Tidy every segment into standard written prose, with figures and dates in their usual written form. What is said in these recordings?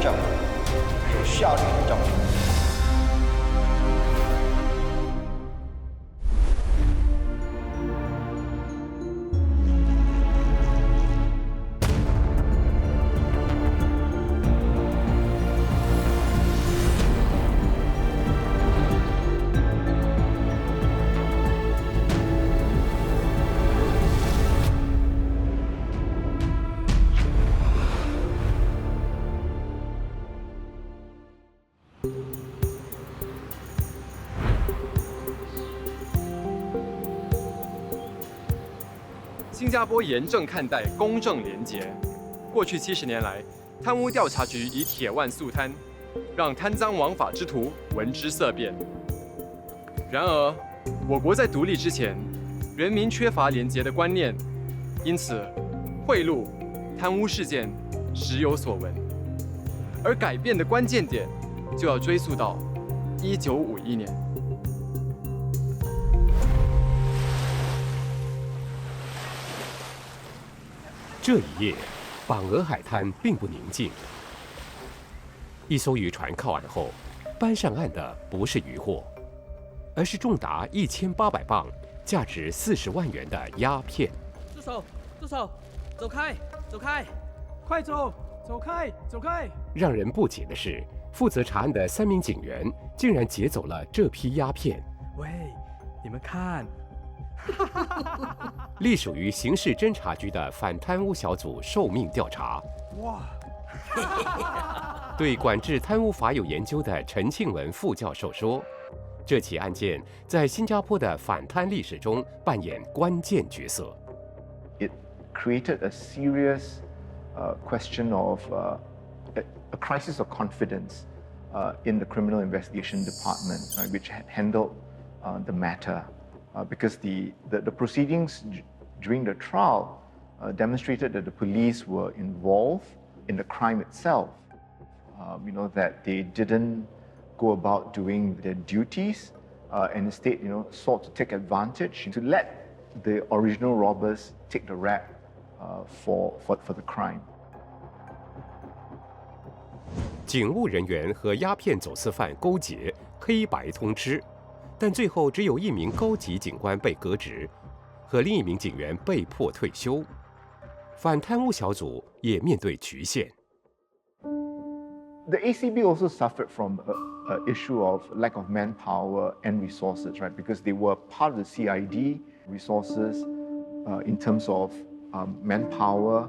政，是效率的政府。新加坡严正看待公正廉洁。过去70年来，贪污调查局以铁腕肃贪，让贪赃枉法之徒闻之色变。然而，我国在独立之前，人民缺乏廉洁的观念，因此贿赂、贪污事件时有所闻。而改变的关键点，就要追溯到1951年。这一夜，榜鹅海滩并不宁静。一艘渔船靠岸后，搬上岸的不是渔获，而是重达1800磅、价值40万元的鸦片。住手！住手！走开！走开！快走！走开！走开！让人不解的是，负责查案的3名警员竟然劫走了这批鸦片。喂，你们看！隶属于刑事侦查局的反贪污小组受命调查。哇！对管制贪污法有研究的陈庆文副教授说，这起案件在新加坡的反贪历史中扮演关键角色。It created a serious question of a crisis of confidence in the criminal investigation department, right, which had handled the matter. Because the proceedings during the trial demonstrated that the police were involved in the crime itself. That they didn't go about doing their duties and instead, sought to take advantage to let the original robbers take the rap for the crime. 警务人员和鸦片走私犯勾结，黑白通吃。但最后只有1名高级警官被革职，和另1名警员被迫退休。反贪污小组也面对局限。The ACB also suffered from an issue of lack of manpower and resources, right? Because they were part of the CID resources in terms of manpower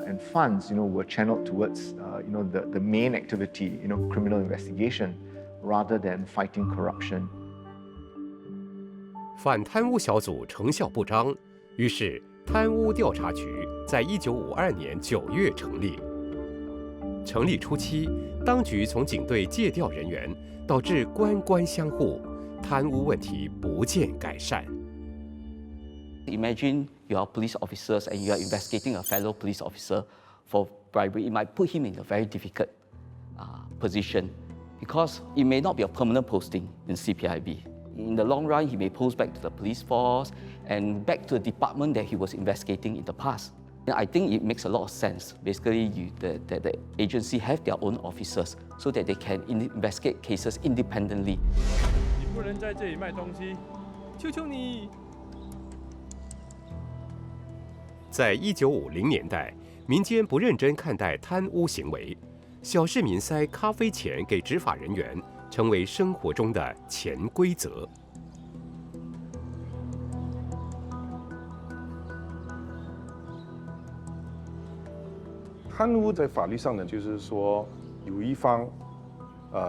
and funds, were channeled towards, the main activity, criminal investigation, rather than fighting corruption. 反贪污小组成效不彰，于是贪污调查局在1952年9月成立。成立初期，当局从警队借调人员，导致官官相护，贪污问题不见改善。Imagine you are police officers and you are investigating a fellow police officer for bribery. It might put him in a very difficult position because it may not be a permanent posting in CPIB. In the long run, he may post back to the police force and back to the department that he was investigating in the past. And I think it makes a lot of sense. Basically, the agency have their own officers so that they can investigate cases independently. 你不能在这里卖东西，求求你！在1950年代，民间不认真看待贪污行为，小市民塞咖啡钱给执法人员，成为生活中的潜规则。贪污在法律上呢，就是说有一方，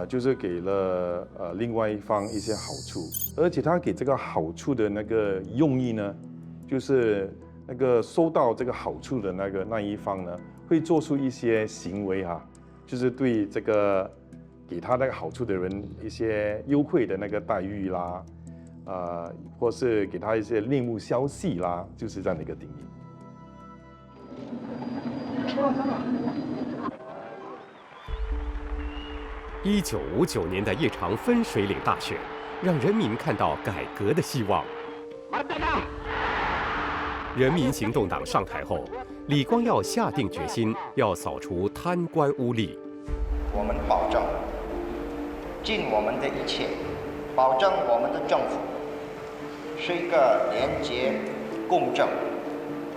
就是给了另外一方一些好处，而且他给这个好处的那个用意呢，就是那个收到这个好处的那一方呢，会做出一些行为啊，就是对这个给他那个好处的人一些优惠的那个待遇啦，或是给他一些内幕消息啦，就是这样的一个定义。1959年的一场分水岭大选，让人民看到改革的希望。人民行动党上台后，李光耀下定决心要扫除贪官污吏。我们保证尽我们的一切，保证我们的政府是一个廉洁、公正、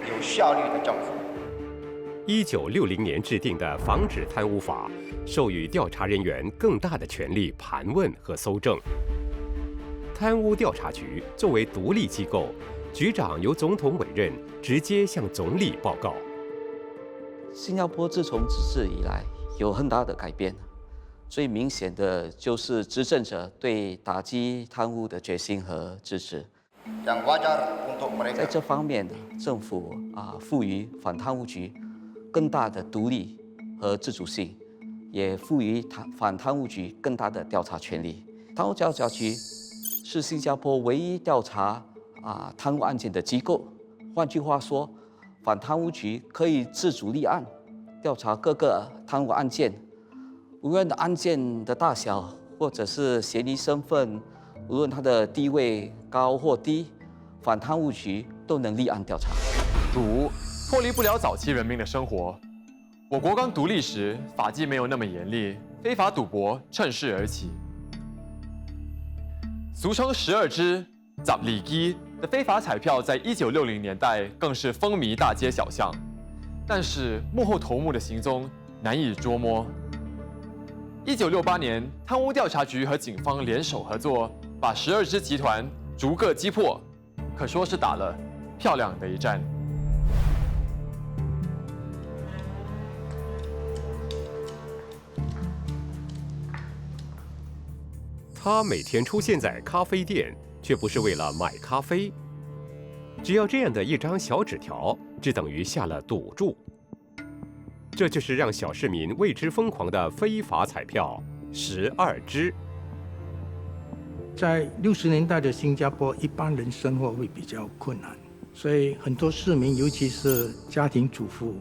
有效率的政府。1960年制定的《防止贪污法》，授予调查人员更大的权力盘问和搜证。贪污调查局作为独立机构，局长由总统委任，直接向总理报告。新加坡自从自治以来有很大的改变，最明显的就是执政者对打击贪污的决心和支持。在这方面，政府赋予反贪污局更大的独立和自主性，也赋予反贪污局更大的调查权利。贪污调查局是新加坡唯一调查贪污案件的机构。换句话说，反贪污局可以自主立案，调查各个贪污案件，无论案件的大小，或者是嫌疑身份，无论他的地位高或低，反贪污局都能立案调查。赌脱离不了早期人民的生活。我国刚独立时，法纪没有那么严厉，非法赌博趁势而起。俗称12支、十里基的非法彩票，在1960年代更是风靡大街小巷。但是幕后头目的行踪难以捉摸。1968年，贪污调查局和警方联手合作，把12支集团逐个击破，可说是打了漂亮的一战。他每天出现在咖啡店，却不是为了买咖啡。只要这样的一张小纸条，只等于下了赌注。这就是让小市民为之疯狂的非法彩票12支。在60年代的新加坡，一般人生活会比较困难，所以很多市民，尤其是家庭主妇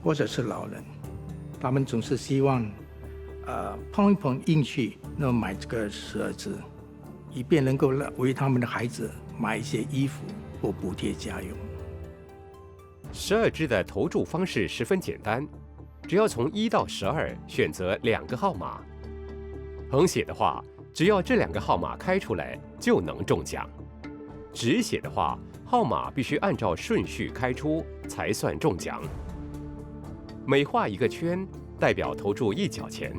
或者是老人，他们总是希望碰一碰运气，那买这个12支，以便能够为他们的孩子买一些衣服或补贴家用。12支的投注方式十分简单，只要从1到12选择2个号码，横写的话，只要这2个号码开出来就能中奖；直写的话，号码必须按照顺序开出才算中奖。每画一个圈，代表投注1角钱，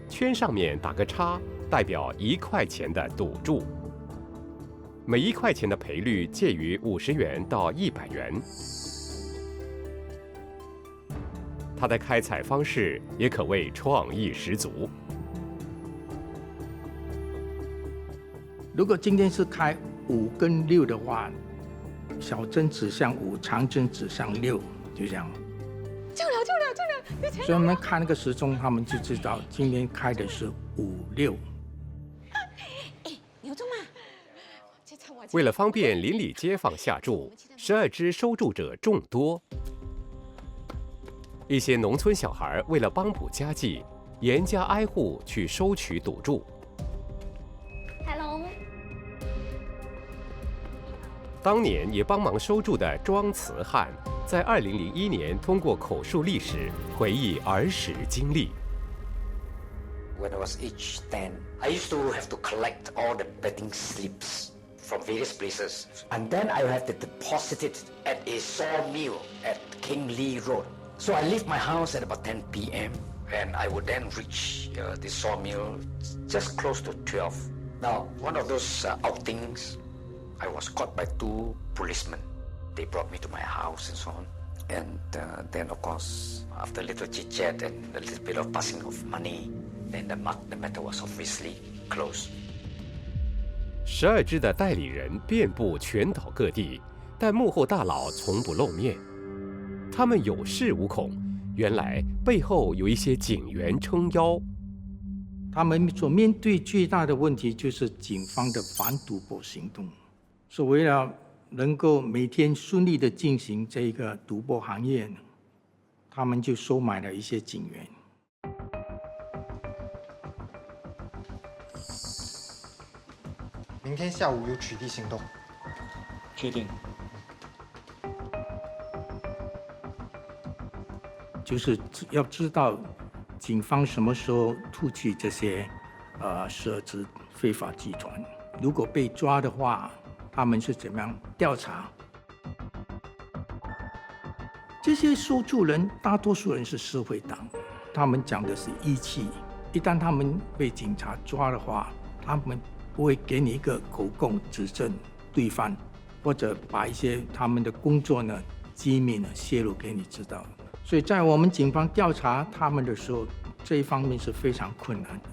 圈上面打个叉，代表1块钱的赌注。每1块钱的赔率介于50元到100元。他的开彩方式也可谓创意十足。如果今天是开5跟6的话，小针指向5，长针指向6，就这样。中了！所以我们看那个时钟，他们就知道今天开的是5、6。你有中吗？为了方便邻里街坊下注，12支收注者众多。一些农村小孩为了帮补家计，严家挨户去收取赌注。Hello。当年也帮忙收注的庄慈汉，在2001年通过口述历史回忆儿时经历。When I was aged 10, I used to have to collect all the betting slips from various places, and then I would have to deposit it at a sawmill at King Lee Road. So I leave my house at about 10 p.m. and I would then reach the sawmill just close to 12. Now, one of those outings, I was caught by 2 policemen. They brought me to my house and so on. And then, of course, after a little chit-chat and a little bit of passing of money, then the matter was obviously closed. 12支的代理人遍布全岛各地，但幕后大佬从不露面。他们有恃无恐，原来背后有一些警员撑腰。他们所面对最大的问题就是警方的反赌博行动，是为了能够每天顺利的进行这个赌博行业，他们就收买了一些警员。明天下午有取缔行动。确定。就是要知道警方什么时候突击这些12支非法集团？如果被抓的话，他们是怎么样调查？这些受助人大多数人是社会党，他们讲的是义气。一旦他们被警察抓的话，他们不会给你一个口供指证对方，或者把一些他们的工作呢机密呢泄露给你知道。所以在我们警方调查他们的时候，这一方面是非常困难的。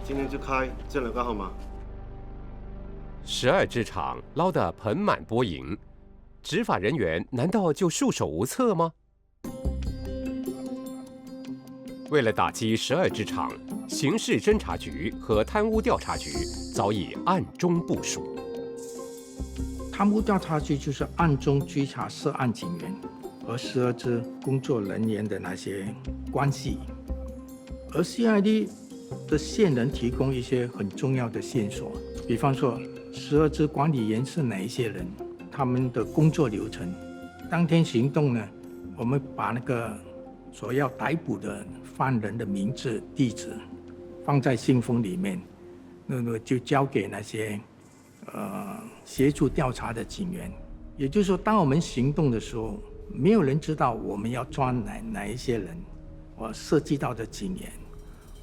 今天就开这2个号码。12支厂捞得盆满钵盈，执法人员难道就束手无策吗？为了打击12支厂，刑事侦查局和贪污调查局早已暗中部署。贪污调查局就是暗中追查涉案警员和12支工作人员的那些关系，而 CID 的线人提供一些很重要的线索，比方说12支管理员是哪一些人，他们的工作流程。当天行动呢，我们把那个所要逮捕的犯人的名字、地址放在信封里面，那么就交给那些协助调查的警员。也就是说，当我们行动的时候，没有人知道我们要抓哪一些人，涉及到的警员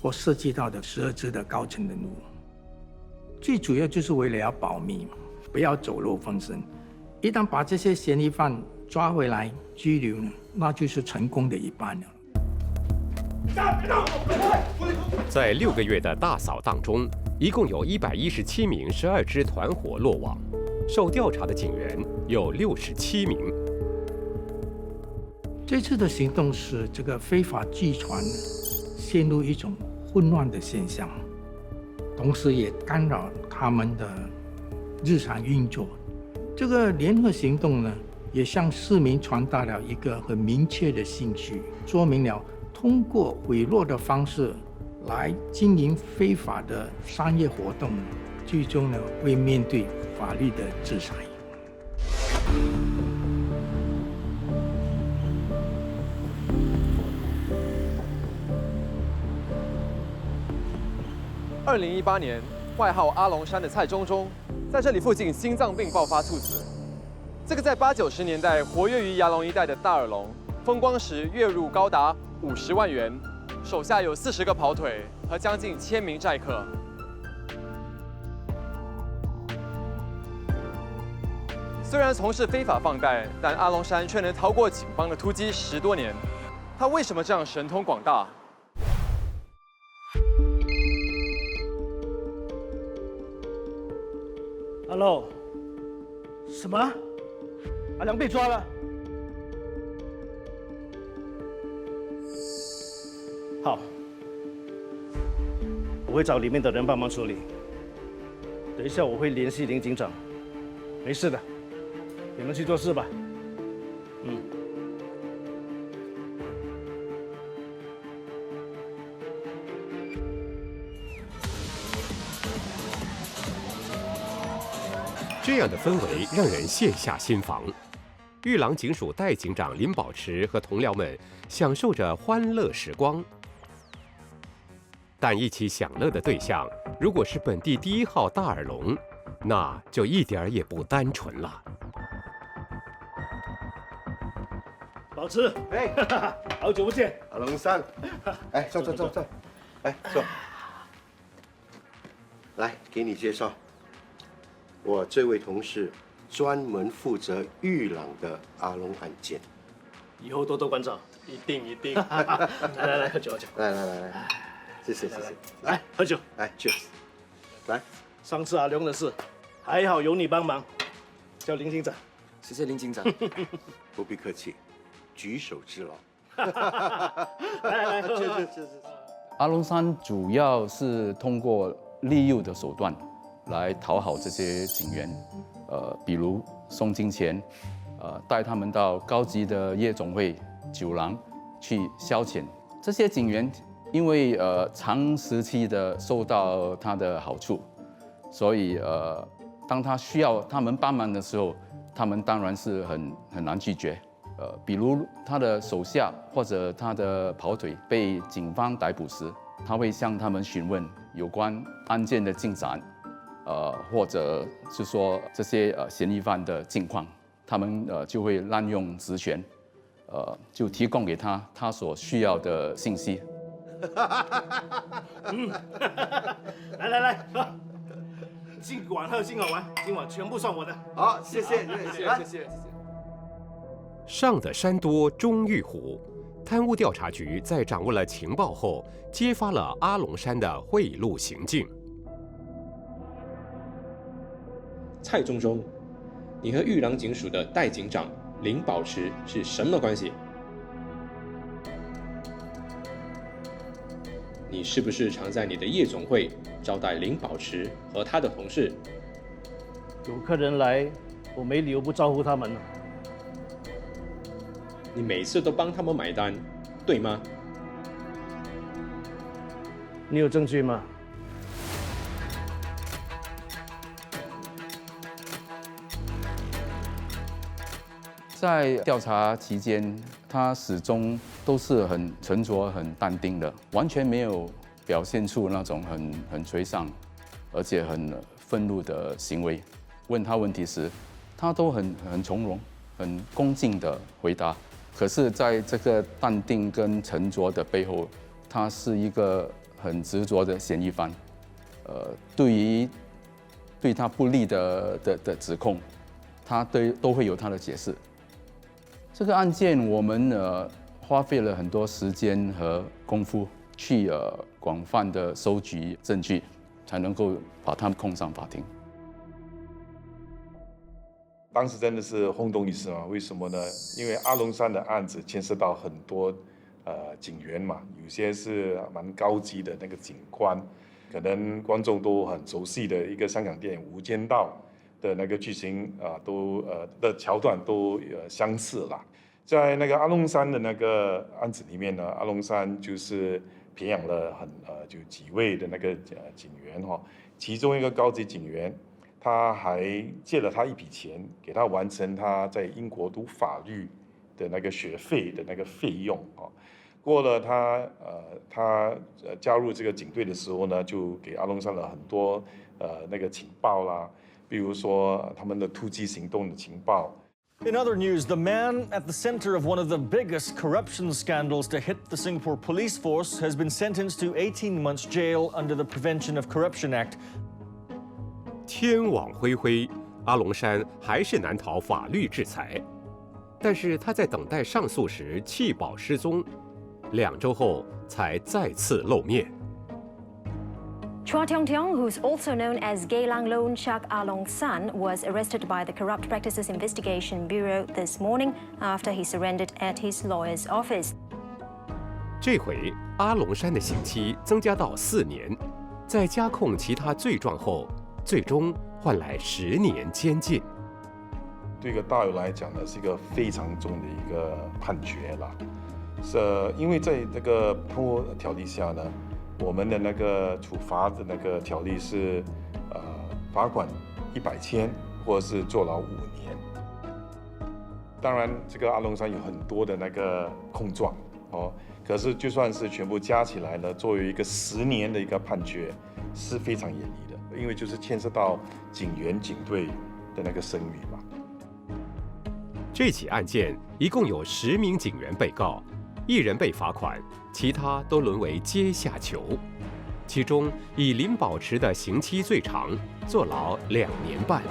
或涉及到的12支的高层人物。最主要就是为了要保密，不要走漏风声。一旦把这些嫌疑犯抓回来拘留呢，那就是成功的一半了。在6个月的大扫荡中，一共有117名12支团伙落网，受调查的警员有67名。这次的行动使这个非法集团陷入一种混乱的现象，同时也干扰他们的日常运作。这个联合行动呢，也向市民传达了一个很明确的信息，说明了通过贿赂的方式来经营非法的商业活动，最终呢会面对法律的制裁。2018年，外号阿龙山的蔡中忠，在这里附近心脏病爆发猝死。这个在80、90年代活跃于牙龙一带的大耳龙，风光时月入高达50万元，手下有40个跑腿和将近1000名寨客。虽然从事非法放贷，但阿龙山却能逃过警方的突击10多年。他为什么这样神通广大？ Hello， 什么？阿良被抓了？好，我会找里面的人帮忙处理。等一下我会联系林警长。没事的，你们去做事吧。这样的氛围让人卸下心防。玉郎警署代警长林保持和同僚们享受着欢乐时光，但一起享乐的对象如果是本地第1号大耳龙，那就一点儿也不单纯了。保持，好久不见，阿龙山，坐，坐，来给你介绍。 我这位同事专门负责玉朗的阿龙案件，以后多多关照，一定。来，喝酒，来，谢谢，来喝酒，来 ，cheers， 来。上次阿龙的事，还好有你帮忙，叫林警长。谢谢林警长，不必客气，举手之劳。来，喝。阿龙山主要是通过利诱的手段。 来讨好这些警员，比如送金钱，带他们到高级的夜总会、酒廊去消遣。这些警员因为长时期的受到他的好处，所以当他需要他们帮忙的时候，他们当然是很难拒绝。比如他的手下或者他的跑腿被警方逮捕时，他会向他们询问有关案件的进展，或者是说这些嫌疑犯的近况，他们就会滥用职权，就提供给他所需要的信息。来，今晚还有今晚玩，今晚全部算我的。好，谢谢。上的山多终遇虎，贪污调查局在掌握了情报后，揭发了阿龙山的贿赂行径。蔡中中，你和玉郎警署的代警长林保持是什么关系？你是不是常在你的夜总会招待林保持和他的同事？有客人来，我没理由不招呼他们。你每次都帮他们买单，对吗？你有证据吗？在调查期间，他始终都是很沉着、很淡定的，完全没有表现出那种很沮丧，而且很愤怒的行为。问他问题时，他都很从容、很恭敬的回答。可是，在这个淡定跟沉着的背后，他是一个很执着的嫌疑犯。对他不利的指控，他都会有他的解释。这个案件我们花费了很多时间和功夫去广泛的收集证据，才能够把他们控上法庭。当时真的是轰动一时嘛？为什么呢？因为阿龙山的案子牵涉到很多警员嘛，有些是蛮高级的那个警官，可能观众都很熟悉的一个香港电影《无间道》的那个剧情的桥段都相似啦。在那个阿龙山的那个案子里面呢，阿龙山就是培养了就几位的那个警员哈，其中一个高级警员。他还借了他一笔钱，给他完成他在英国读法律的那个学费的那个费用啊。过了他加入这个警队的时候呢，就给阿龙山了很多那个情报啦，比如说他们的突击行动的情报。In other news, the man at the center of one of the biggest corruption scandals to hit the Singapore police force has been sentenced to 18 months jail under the Prevention of Corruption Act. 天网恢恢，阿龙山还是难逃法律制裁。但是他在等待上诉时弃保失踪，2周后才再次露面。Chua Tiong Tiong, who's also known as Geylang Loan Shark Along San, was arrested by the Corrupt Practices Investigation Bureau this morning after he surrendered at his lawyer's office. 这回阿龙山的刑期增加到4年，在加控其他罪状后。最终换来10年监禁。对一个大友来讲呢，是一个非常重的一个判决啦。是因为在这个贪污条例下呢，我们的那个处罚的那个条例是罚款100千，或者是坐牢5年。当然，这个阿龙山有很多的那个控状哦，可是就算是全部加起来呢，作为一个10年的一个判决，是非常严厉的。因为就是牵涉到警员、警队的那个声誉嘛。这起案件一共有10名警员被告，1人被罚款，其他都沦为阶下囚。其中以林保持的刑期最长，坐牢2年半。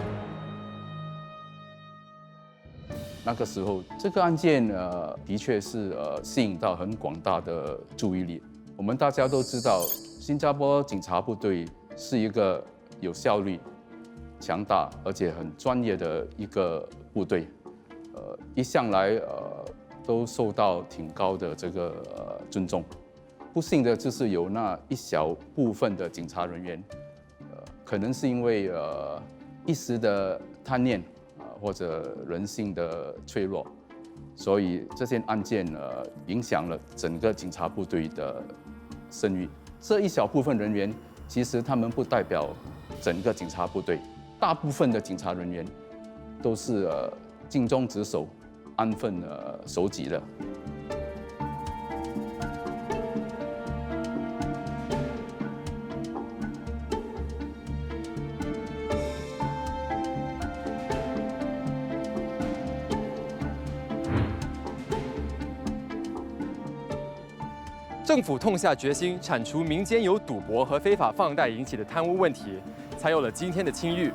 那个时候，这个案件的确是吸引到很广大的注意力。我们大家都知道，新加坡警察部队是一个有效率、强大而且很专业的一个部队，一向来都受到挺高的这个尊重。不幸的就是有那一小部分的警察人员，可能是因为一时的贪念或者人性的脆弱，所以这件案件影响了整个警察部队的声誉。这一小部分人员。其实他们不代表整个警察部队，大部分的警察人员都是尽忠职守，安分守己了。政府痛下决心铲除民间由赌博和非法放贷引起的贪污问题，才有了今天的清誉。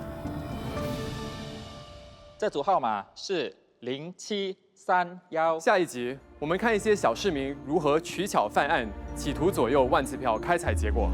这组号码是0731。下一集我们看一些小市民如何取巧犯案，企图左右万字票开采结果。